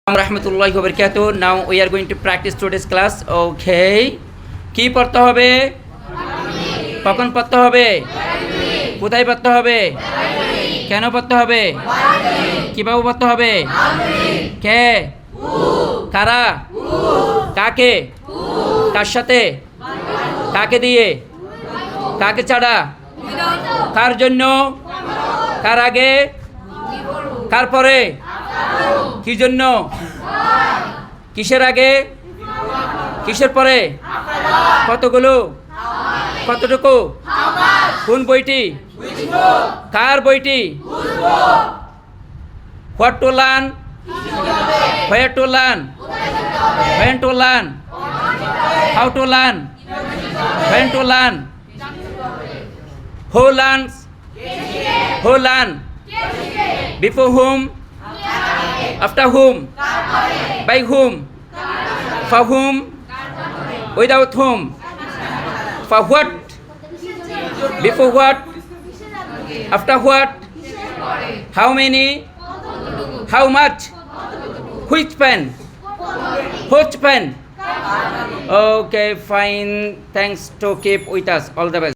Rahmatullahi wa barakatuh. Now we are going to practice today's class. Okay. কি পড়তে হবে? কখন পড়তে হবে? কোথায় পড়তে হবে? কেন পড়তে হবে? কিভাবে পড়তে হবে? কে? কারা? কাকে? কার সাথে? কাকে দিয়ে? কাকে ছাড়া? কার জন্য? কার আগে? কার পরে? কি জন্য? কিসের আগে? কিসের পরে? কতগুলো? কতটুকু? কোন বইটি? কার বইটি? What to learn? Where to learn? When to learn? How to learn? When to learn? Who learns? Who learn? Before whom? After whom? By whom? For whom? Without whom? For what? Before what? After what? How many? How much? Which pen? Which pen? Okay, fine. Thanks to keep with us. All the best.